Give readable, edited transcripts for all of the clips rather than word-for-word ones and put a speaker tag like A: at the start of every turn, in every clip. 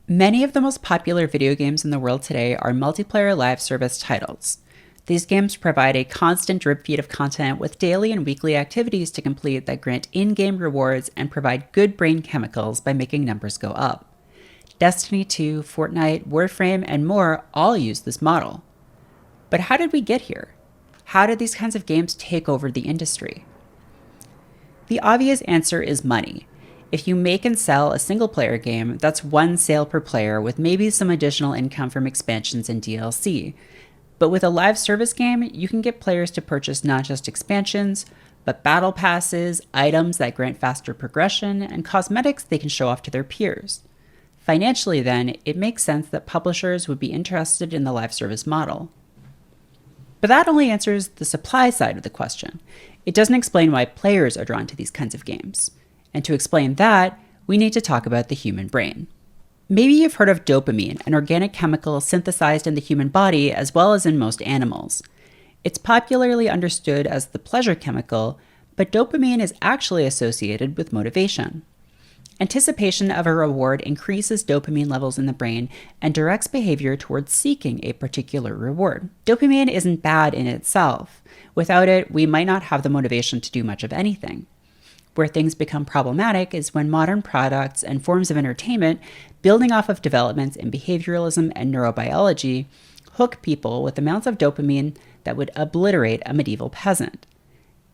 A: Many of the most popular video games in the world today are multiplayer live service titles. These games provide a constant drip feed of content with daily and weekly activities to complete that grant in-game rewards and provide good brain chemicals by making numbers go up. Destiny 2, Fortnite, Warframe, and more all use this model. But how did we get here? How did these kinds of games take over the industry? The obvious answer is money. If you make and sell a single-player game, that's one sale per player with maybe some additional income from expansions and DLC. But with a live service game, you can get players to purchase not just expansions, but battle passes, items that grant faster progression, and cosmetics they can show off to their peers. Financially, then, it makes sense that publishers would be interested in the live service model. But that only answers the supply side of the question. It doesn't explain why players are drawn to these kinds of games. And to explain that, we need to talk about the human brain. Maybe you've heard of dopamine, an organic chemical synthesized in the human body as well as in most animals. It's popularly understood as the pleasure chemical, but dopamine is actually associated with motivation. Anticipation of a reward increases dopamine levels in the brain and directs behavior towards seeking a particular reward. Dopamine isn't bad in itself. Without it, we might not have the motivation to do much of anything. Where things become problematic is when modern products and forms of entertainment, building off of developments in behavioralism and neurobiology, hook people with amounts of dopamine that would obliterate a medieval peasant.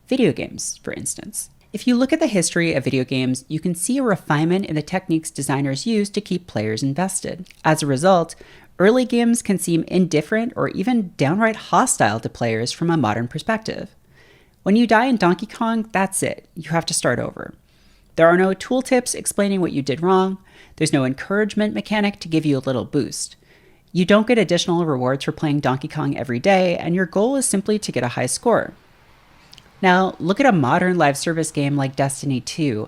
A: Video games, for instance. If you look at the history of video games, you can see a refinement in the techniques designers use to keep players invested. As a result, early games can seem indifferent or even downright hostile to players from a modern perspective. When you die in Donkey Kong, that's it. You have to start over. There are no tooltips explaining what you did wrong. There's no encouragement mechanic to give you a little boost. You don't get additional rewards for playing Donkey Kong every day, and your goal is simply to get a high score. Now, look at a modern live service game like Destiny 2,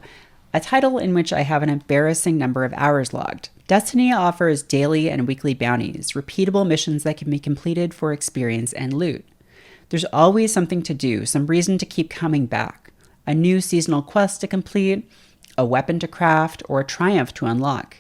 A: a title in which I have an embarrassing number of hours logged. Destiny offers daily and weekly bounties, repeatable missions that can be completed for experience and loot. There's always something to do, some reason to keep coming back, a new seasonal quest to complete, a weapon to craft, or a triumph to unlock.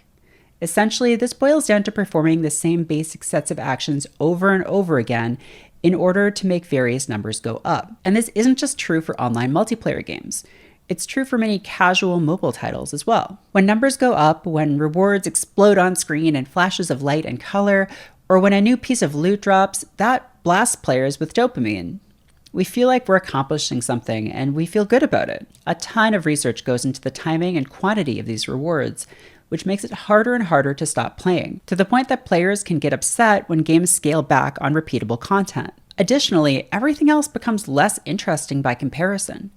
A: Essentially, this boils down to performing the same basic sets of actions over and over again in order to make various numbers go up. And this isn't just true for online multiplayer games. It's true for many casual mobile titles as well. When numbers go up, when rewards explode on screen in flashes of light and color, or when a new piece of loot drops, that blasts players with dopamine. We feel like we're accomplishing something and we feel good about it. A ton of research goes into the timing and quantity of these rewards, which makes it harder and harder to stop playing, to the point that players can get upset when games scale back on repeatable content. Additionally, everything else becomes less interesting by comparison.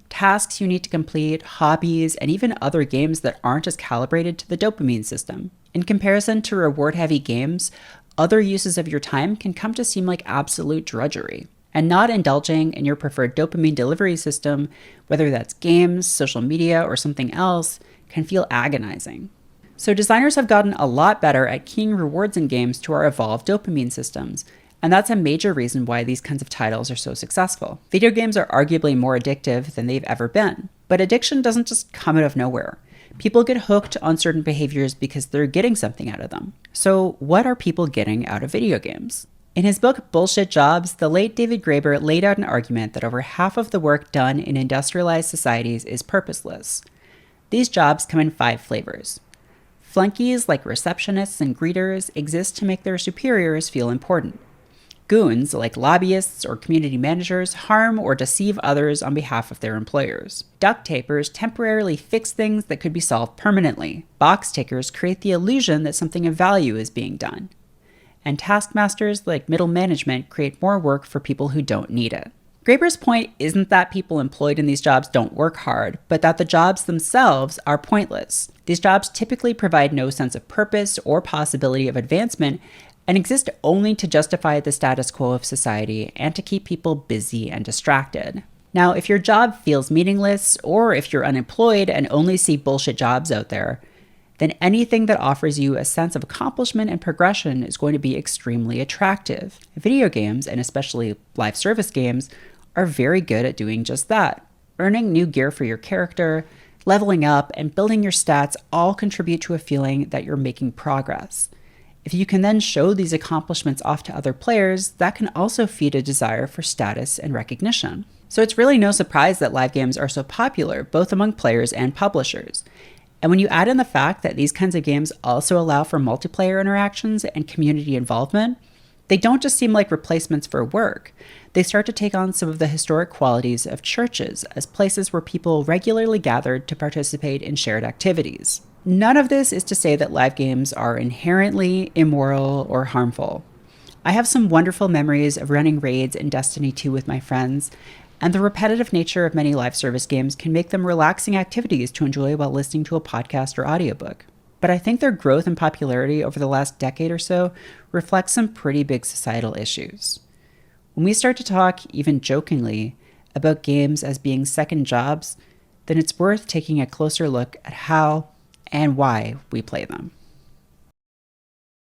A: Tasks you need to complete, hobbies, and even other games that aren't as calibrated to the dopamine system. In comparison to reward-heavy games, other uses of your time can come to seem like absolute drudgery. And not indulging in your preferred dopamine delivery system, whether that's games, social media, or something else, can feel agonizing. So designers have gotten a lot better at keying rewards in games to our evolved dopamine systems, and that's a major reason why these kinds of titles are so successful. Video games are arguably more addictive than they've ever been, but addiction doesn't just come out of nowhere. People get hooked on certain behaviors because they're getting something out of them. So what are people getting out of video games? In his book, Bullshit Jobs, the late David Graeber laid out an argument that over half of the work done in industrialized societies is purposeless. These jobs come in 5 flavors. Flunkies, like receptionists and greeters, exist to make their superiors feel important. Goons, like lobbyists or community managers, harm or deceive others on behalf of their employers. Duct tapers temporarily fix things that could be solved permanently. Box tickers create the illusion that something of value is being done. And taskmasters, like middle management, create more work for people who don't need it. Graeber's point isn't that people employed in these jobs don't work hard, but that the jobs themselves are pointless. These jobs typically provide no sense of purpose or possibility of advancement, and exist only to justify the status quo of society and to keep people busy and distracted. Now, if your job feels meaningless, or if you're unemployed and only see bullshit jobs out there, then anything that offers you a sense of accomplishment and progression is going to be extremely attractive. Video games, and especially live service games, are very good at doing just that. Earning new gear for your character, Leveling up and building your stats all contribute to a feeling that you're making progress. If you can then show these accomplishments off to other players, that can also feed a desire for status and recognition. So it's really no surprise that live games are so popular, both among players and publishers. And when you add in the fact that these kinds of games also allow for multiplayer interactions and community involvement, they don't just seem like replacements for work. They start to take on some of the historic qualities of churches as places where people regularly gathered to participate in shared activities. None of this is to say that live games are inherently immoral or harmful. I have some wonderful memories of running raids in Destiny 2 with my friends, and the repetitive nature of many live service games can make them relaxing activities to enjoy while listening to a podcast or audiobook. But I think their growth in popularity over the last decade or so reflects some pretty big societal issues. When we start to talk, even jokingly, about games as being second jobs, then it's worth taking a closer look at how and why we play them.